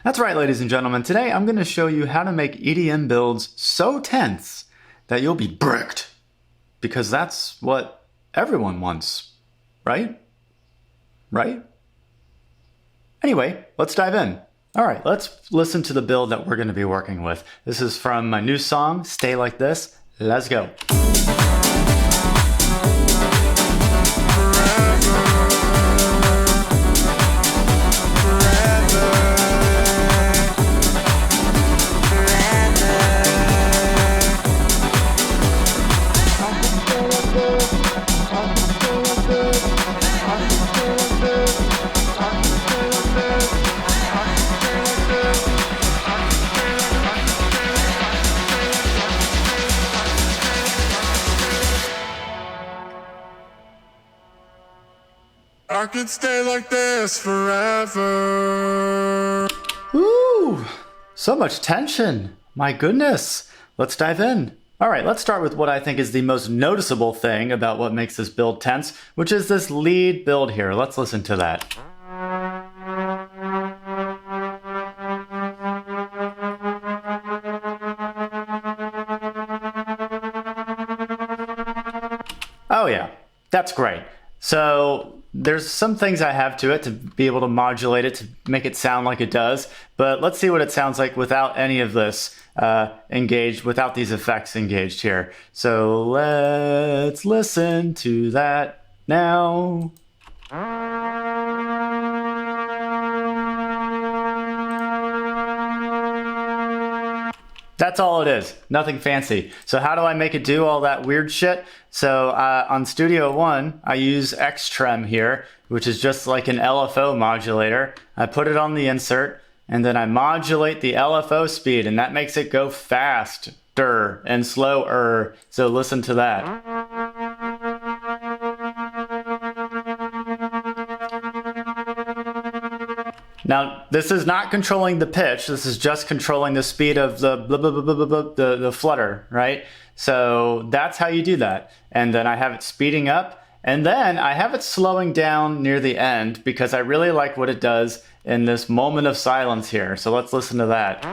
That's right, ladies and gentlemen. Today I'm going to show you how to make EDM builds so tense that you'll be bricked. Because that's what everyone wants, right? Right? Anyway, let's dive in. All right, let's listen to the build that we're going to be working with. This is from my new song, Stay Like This. Let's go. I could stay like this forever. Ooh, so much tension. My goodness. Let's dive in. All right, let's start with what I think is the most noticeable thing about what makes this build tense, which is this lead build here. Let's listen to that. Oh yeah, that's great. So there's some things I have to it to be able to modulate it to make it sound like it does, but let's see what it sounds like without any of this engaged, without these effects engaged here. So let's listen to that now. That's all it is, nothing fancy. So how do I make it do all that weird shit? So on Studio One, I use X-Trem here, which is just like an LFO modulator. I put it on the insert, and then I modulate the LFO speed, and that makes it go faster and slower. So listen to that. Now, this is not controlling the pitch. This is just controlling the speed of the blah, blah, blah, blah, blah, blah, the flutter, right? So that's how you do that. And then I have it speeding up, and then I have it slowing down near the end because I really like what it does in this moment of silence here. So let's listen to that.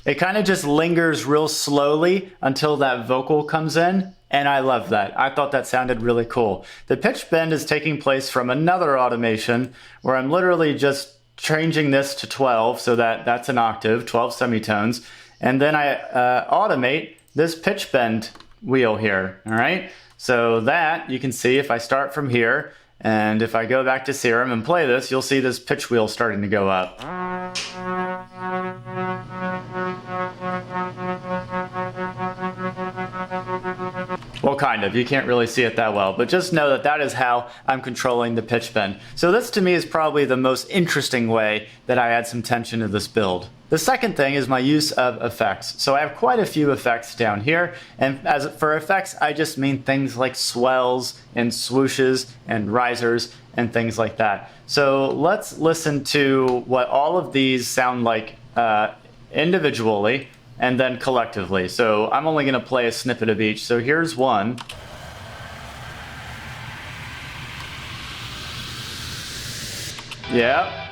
It kind of just lingers real slowly until that vocal comes in, and I love that. I thought that sounded really cool. The pitch bend is taking place from another automation where I'm literally just changing this to 12, so that's an octave, 12 semitones, and then I automate this pitch bend wheel here, all right? So that, you can see if I start from here, and if I go back to Serum and play this, you'll see this pitch wheel starting to go up. Well, kind of. You can't really see it that well, but just know that that is how I'm controlling the pitch bend. So this to me is probably the most interesting way that I add some tension to this build. The second thing is my use of effects. So I have quite a few effects down here, and as for effects, I just mean things like swells and swooshes and risers and things like that. So let's listen to what all of these sound like individually and then collectively. So I'm only going to play a snippet of each. So here's one. Yeah.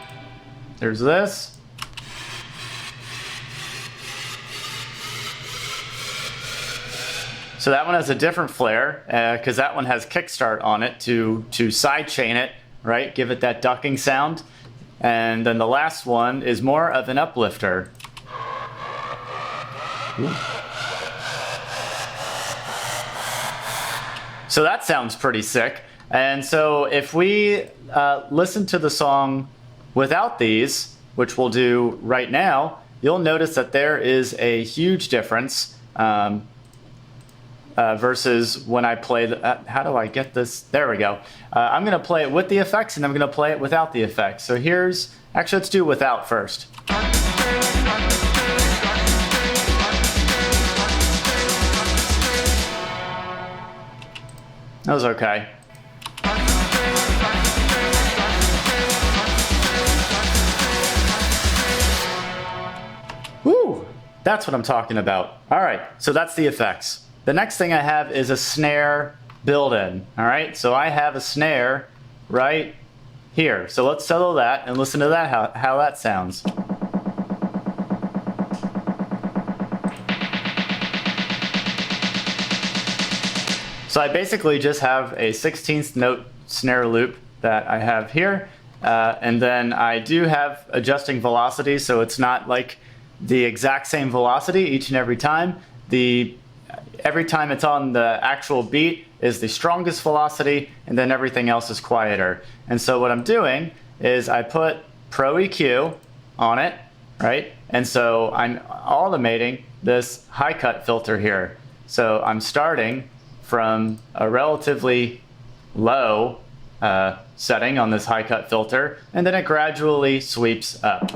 There's this. So that one has a different flare because that one has kickstart on it to sidechain it, right? Give it that ducking sound. And then the last one is more of an uplifter. Ooh. So that sounds pretty sick. And so if we listen to the song without these, which we'll do right now, you'll notice that there is a huge difference versus when I play the, how do I get this? There we go. I'm going to play it with the effects, and I'm going to play it without the effects. So here's, actually let's do without first. That was okay. Woo! That's what I'm talking about. All right, so that's the effects. The next thing I have is a snare built-in. All right, so I have a snare right here. So let's settle that and listen to that, how that sounds. So I basically just have a 16th note snare loop that I have here. And then I do have adjusting velocity, so it's not like the exact same velocity each and every time. Every time it's on the actual beat is the strongest velocity, and then everything else is quieter. And so what I'm doing is I put Pro EQ on it, right? And so I'm automating this high cut filter here. So I'm starting from a relatively low setting on this high cut filter, and then it gradually sweeps up.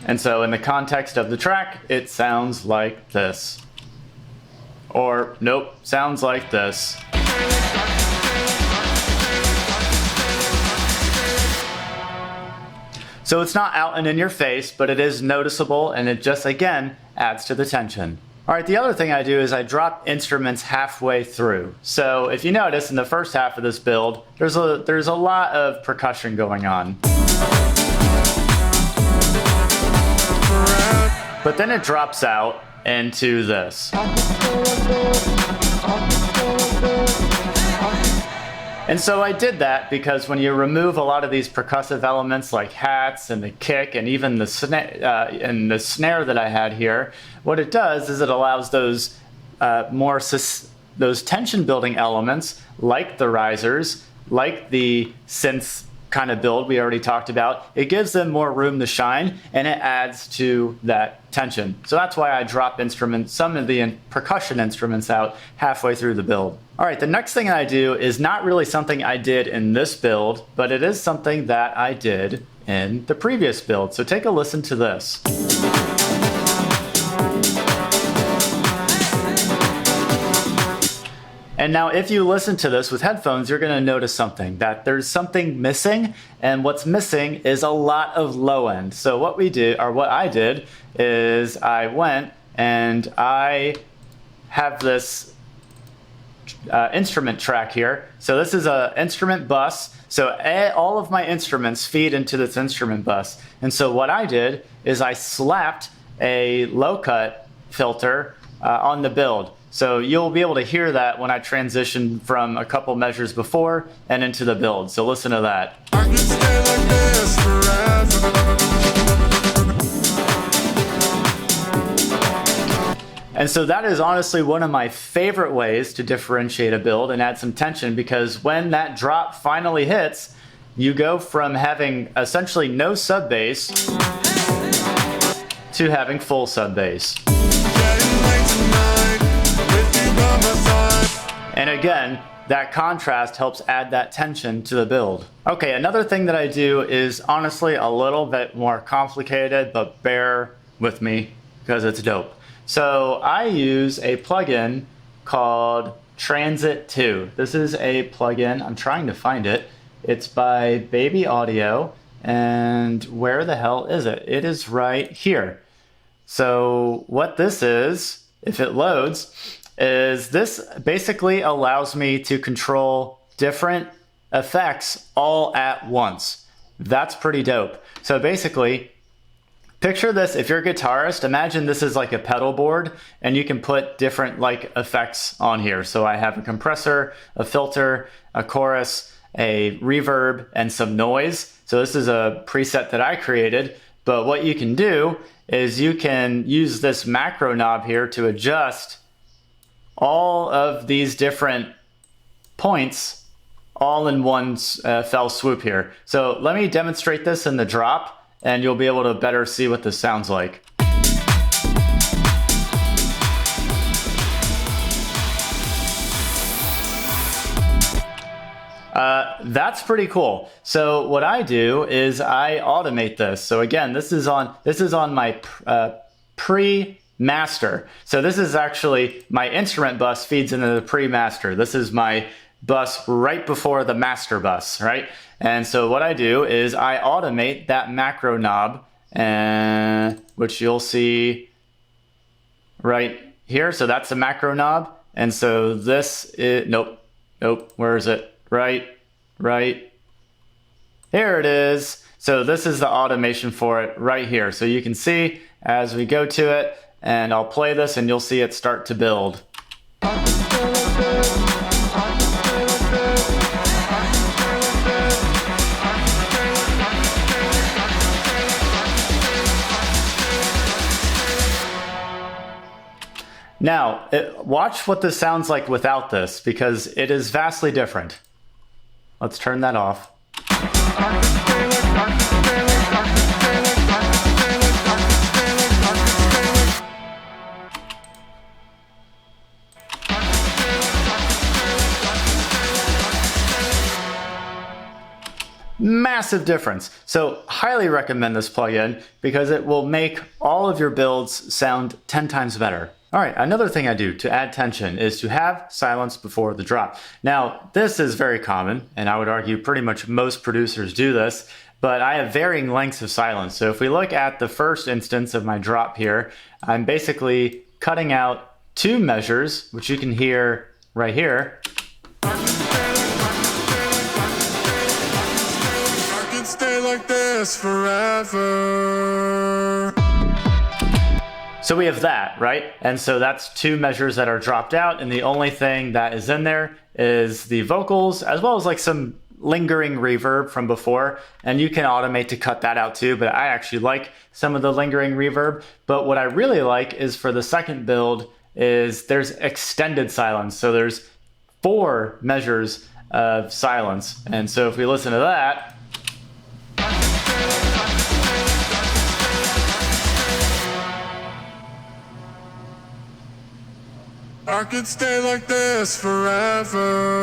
And so in the context of the track, it sounds like this. Or, nope, sounds like this. So it's not out and in your face, but it is noticeable, and it just, again, adds to the tension. All right, the other thing I do is I drop instruments halfway through. So if you notice in the first half of this build, there's a lot of percussion going on. But then it drops out into this. And so I did that because when you remove a lot of these percussive elements like hats and the kick and even the snare that I had here, what it does is it allows those those tension building elements like the risers, like the synth kind of build we already talked about, it gives them more room to shine, and it adds to that tension. So that's why I drop some of the percussion instruments out halfway through the build. All right, the next thing I do is not really something I did in this build, but it is something that I did in the previous build. So take a listen to this. And now if you listen to this with headphones, you're going to notice something, that there's something missing, and what's missing is a lot of low end. So what I did is I went and I have this instrument track here. So this is an instrument bus. So all of my instruments feed into this instrument bus. And so what I did is I slapped a low cut filter on the build. So you'll be able to hear that when I transition from a couple measures before and into the build. So listen to that. I can stay like this forever. And so that is honestly one of my favorite ways to differentiate a build and add some tension, because when that drop finally hits, you go from having essentially no sub bass to having full sub bass. And again, that contrast helps add that tension to the build. Okay, another thing that I do is honestly a little bit more complicated, but bear with me because it's dope. So I use a plugin called Transit 2. This is a plugin, I'm trying to find it. It's by Baby Audio, and where the hell is it? It is right here. So what this is, if it loads, is this basically allows me to control different effects all at once. That's pretty dope. So basically, picture this, if you're a guitarist, imagine this is like a pedal board, and you can put different like effects on here. So I have a compressor, a filter, a chorus, a reverb, and some noise. So this is a preset that I created, but what you can do is you can use this macro knob here to adjust all of these different points all in one fell swoop here. So let me demonstrate this in the drop, and you'll be able to better see what this sounds like. That's pretty cool. So what I do is I automate this. So again, this is on my pre-master. So this is actually my instrument bus feeds into the pre-master. This is my bus right before the master bus, right? And so what I do is I automate that macro knob, which you'll see right here. So that's the macro knob. And so this is, nope, where is it? Right. Here it is. So this is the automation for it right here. So you can see as we go to it, and I'll play this and you'll see it start to build. Now, watch what this sounds like without this, because it is vastly different. Let's turn that off. Massive difference. So highly recommend this plugin because it will make all of your builds sound 10 times better. All right, another thing I do to add tension is to have silence before the drop. Now, this is very common, and I would argue pretty much most producers do this, but I have varying lengths of silence. So if we look at the first instance of my drop here, I'm basically cutting out 2 measures, which you can hear right here. I can stay like this forever. So we have that, right? And so that's 2 measures that are dropped out, and the only thing that is in there is the vocals, as well as like some lingering reverb from before, and you can automate to cut that out too, but I actually like some of the lingering reverb. But what I really like is for the second build is there's extended silence. So there's 4 measures of silence. And so if we listen to that, I could stay like this forever.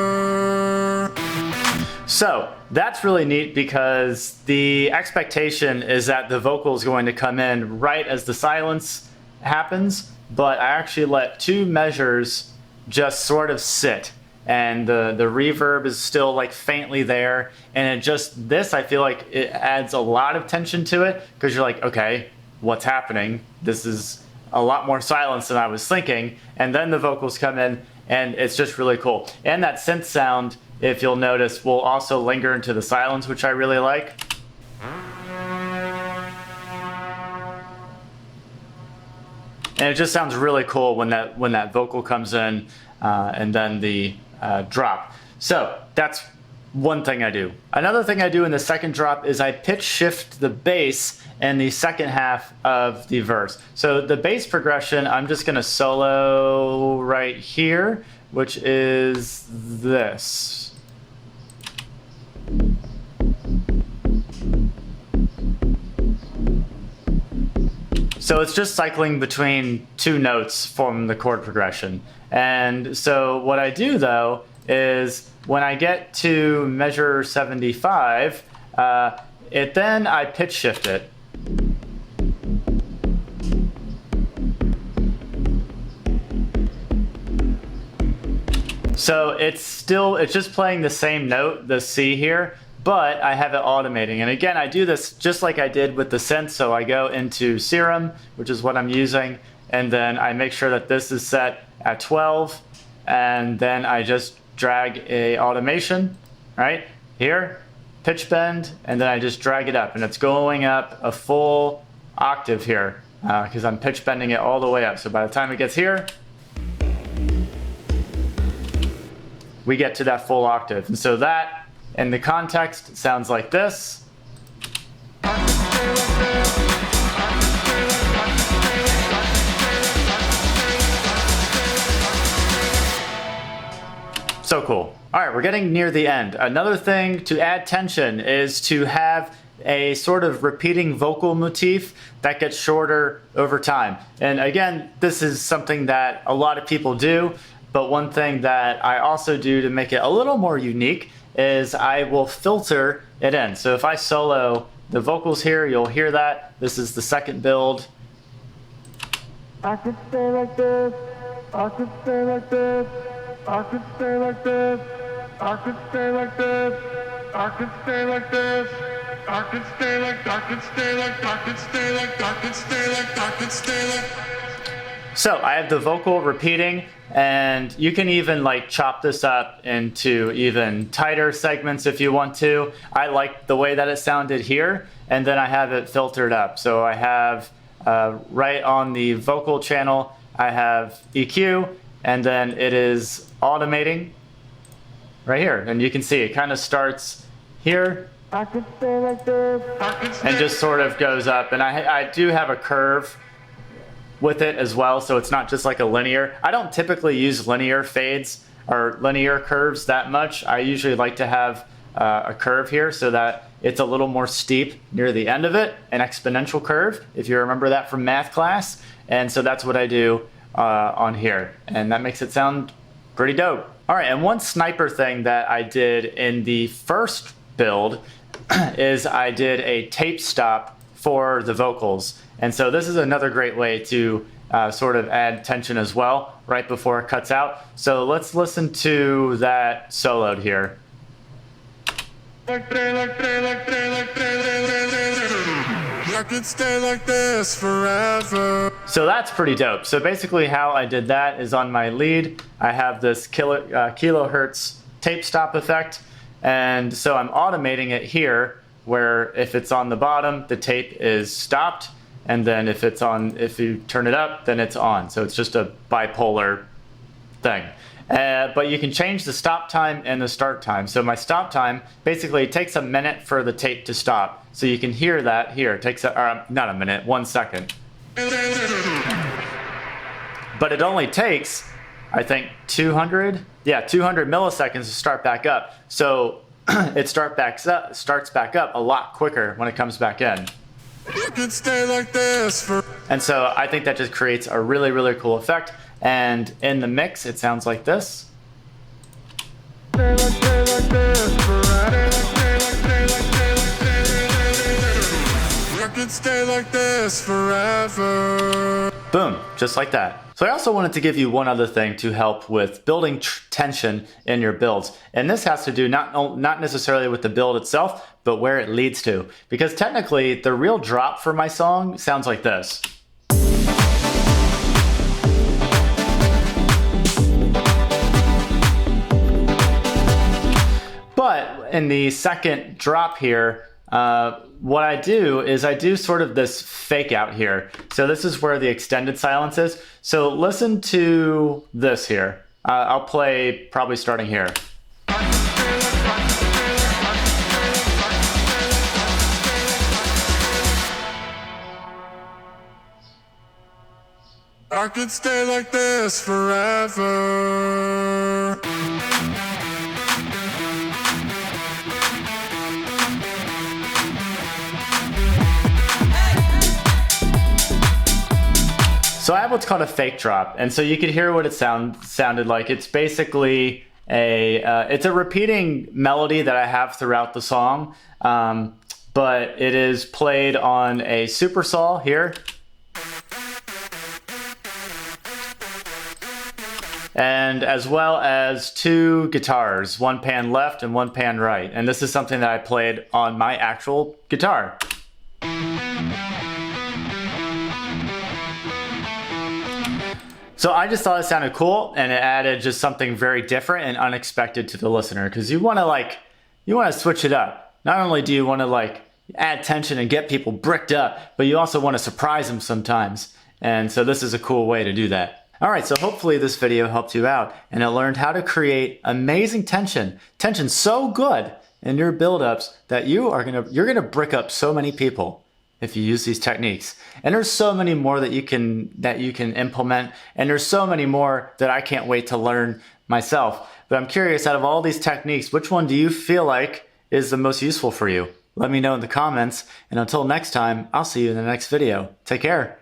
so that's really neat because the expectation is that the vocal is going to come in right as the silence happens, but I actually let 2 measures just sort of sit, and the reverb is still like faintly there, and this I feel like it adds a lot of tension to it because you're like, okay, what's happening? This is a lot more silence than I was thinking, and then the vocals come in, and it's just really cool. And that synth sound, if you'll notice, will also linger into the silence, which I really like. And it just sounds really cool when that vocal comes in, and then the drop. So that's one thing I do. Another thing I do in the second drop is I pitch shift the bass in the second half of the verse. So the bass progression, I'm just gonna solo right here, which is this. So it's just cycling between 2 notes from the chord progression. And so what I do though is when I get to measure 75, then I pitch shift it. So it's just playing the same note, the C here, but I have it automating. And again, I do this just like I did with the synth. So I go into Serum, which is what I'm using, and then I make sure that this is set at 12, and then I just drag a automation right here, pitch bend, and then I just drag it up, and it's going up a full octave here because I'm pitch bending it all the way up. So by the time it gets here, we get to that full octave. And so that, in the context, sounds like this. So cool. All right, we're getting near the end. Another thing to add tension is to have a sort of repeating vocal motif that gets shorter over time. And again, this is something that a lot of people do, but one thing that I also do to make it a little more unique is I will filter it in. So if I solo the vocals here, you'll hear that. This is the second build. I could stay like this. I could stay like this. I could stay like this. I could stay like this. I could stay like this. I could stay like. I could stay like. I could stay like. I could stay like. I could stay like. So I have the vocal repeating, and you can even like chop this up into even tighter segments if you want to. I like the way that it sounded here, and then I have it filtered up. So I have right on the vocal channel, I have EQ, and then it is automating right here. And you can see it kind of starts here I could stay like this. I could stay. and just sort of goes up. And I do have a curve with it as well, so it's not just like a linear. I don't typically use linear fades or linear curves that much. I usually like to have a curve here so that it's a little more steep near the end of it, an exponential curve, if you remember that from math class. And so that's what I do on here, and that makes it sound pretty dope. All right, and one sniper thing that I did in the first build is I did a tape stop for the vocals. And so this is another great way to sort of add tension as well right before it cuts out. So let's listen to that soloed here. I could stay like this forever. So that's pretty dope. So basically how I did that is on my lead, I have this kilohertz tape stop effect. And so I'm automating it here, where if it's on the bottom, the tape is stopped. And then if you turn it up, then it's on. So it's just a bipolar thing. But you can change the stop time and the start time. So my stop time, basically it takes a minute for the tape to stop. So you can hear that here. It takes, not a minute, 1 second. But it only takes, I think, 200 milliseconds to start back up. So it starts back up a lot quicker when it comes back in. You could stay like this for. And so I think that just creates a really, really cool effect. And in the mix, it sounds like this. Stay like this forever. I could stay like this forever. Boom, just like that. So I also wanted to give you one other thing to help with building tension in your builds. And this has to do not necessarily with the build itself, but where it leads to. Because technically, the real drop for my song sounds like this. But in the second drop here, what I do is I do sort of this fake out here. So this is where the extended silence is. So listen to this here. I'll play probably starting here. I could stay like this forever. So I have what's called a fake drop, and so you could hear what it sounded like. It's basically it's a repeating melody that I have throughout the song, but it is played on a super saw here, and as well as two guitars, one pan left and one pan right. And this is something that I played on my actual guitar. So I just thought it sounded cool, and it added just something very different and unexpected to the listener, because you want to switch it up. Not only do you want to add tension and get people bricked up, but you also want to surprise them sometimes. And so this is a cool way to do that. All right, so hopefully this video helped you out, and it learned how to create amazing tension so good in your build-ups that you're gonna brick up so many people if you use these techniques. And there's so many more that you can implement, and there's so many more that I can't wait to learn myself. But I'm curious, out of all these techniques, which one do you feel like is the most useful for you? Let me know in the comments, and until next time, I'll see you in the next video. Take care.